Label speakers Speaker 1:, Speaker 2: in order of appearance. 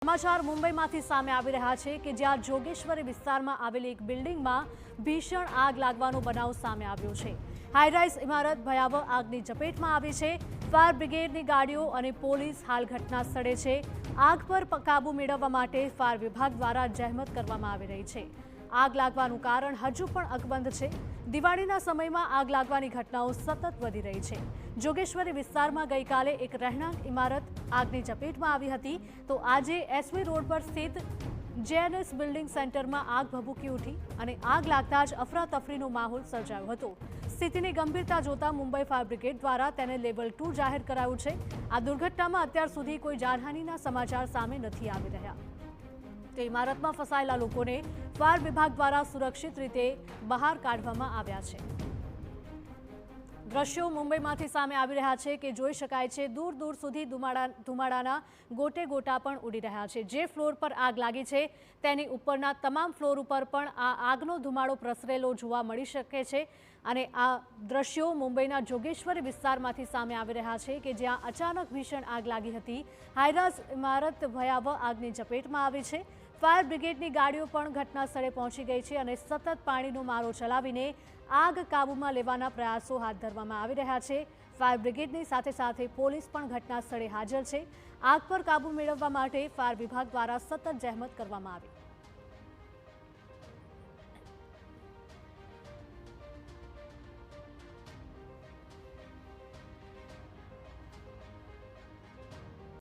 Speaker 1: સમાચાર મુંબઈમાંથી સામે આવી રહ્યા છે કે જ્યાં જોગેશ્વરી વિસ્તારમાં આવેલી એક બિલ્ડિંગમાં ભીષણ આગ લાગવાનો બનાવ સામે આવ્યો છે। હાઈરાઇઝ ઇમારત ભયાવહ આગની ઝપેટમાં આવી છે। ફાયર બ્રિગેડની ગાડીઓ અને પોલીસ હાલ ઘટના સ્થળે છે। આગ પર કાબુ મેળવવા માટે ફાયર વિભાગ દ્વારા જહેમત કરવામાં આવી રહી છે। આગ લાગવાનું કારણ હજુ પણ અકબંધ છે। દિવાળીના સમયમાં આગ લાગવાની ઘટનાઓ સતત વધી રહી છે। જોગેશ્વરી વિસ્તારમાં ગઈકાલે એક રહેણાંક ઇમારત આગની ઝપેટમાં આવી હતી, તો આજે એસવી રોડ પર સ્થિત જેએનએસ બિલ્ડિંગ સેન્ટરમાં આગ ભભૂકી ઉઠી અને આગ લાગતા જ અફરાતફરીનો માહોલ સર્જાયો હતો। સ્થિતિની ગંભીરતા જોતા મુંબઈ ફાયર બ્રિગેડ દ્વારા તેને લેવલ 2 જાહેર કરાયું છે। આ દુર્ઘટનામાં અત્યાર સુધી કોઈ જાનહાનિના સમાચાર સામે નથી આવી રહ્યા। તે ઇમારતમાં ફસાયેલા લોકોને ફાયર વિભાગ દ્વારા સુરક્ષિત રીતે બહાર કાઢવામાં આવ્યા છે। દ્રશ્યો મુંબઈમાંથી સામે આવી રહ્યા છે કે જોઈ શકાય છે દૂર દૂર સુધી ધુમાડાના ગોટે ગોટા પણ ઉડી રહ્યા છે। જે ફ્લોર પર આગ લાગી છે તેની ઉપરના તમામ ફ્લોર ઉપર પણ આ આગનો ધુમાડો પ્રસરેલો જોવા મળી શકે છે। અને આ દ્રશ્યો મુંબઈના જોગેશ્વરી વિસ્તારમાંથી સામે આવી રહ્યા છે કે જ્યાં અચાનક ભીષણ આગ લાગી હતી। હાઈરાઇઝ ઇમારત ભયાવહ આગની ઝપેટમાં આવી છે। ફાયર બ્રિગેડની ગાડીઓ પણ ઘટના સ્થળે પહોંચી ગઈ છે અને સતત પાણીનો મારો ચલાવીને આગ કાબૂમાં લેવાના પ્રયાસો હાથ ધરવામાં આવી રહ્યા છે। ફાયર બ્રિગેડની સાથે સાથે પોલીસ પણ ઘટના સ્થળે હાજર છે। આગ પર કાબૂ મેળવવા માટે ફાયર વિભાગ દ્વારા સતત જહેમત કરવામાં આવી।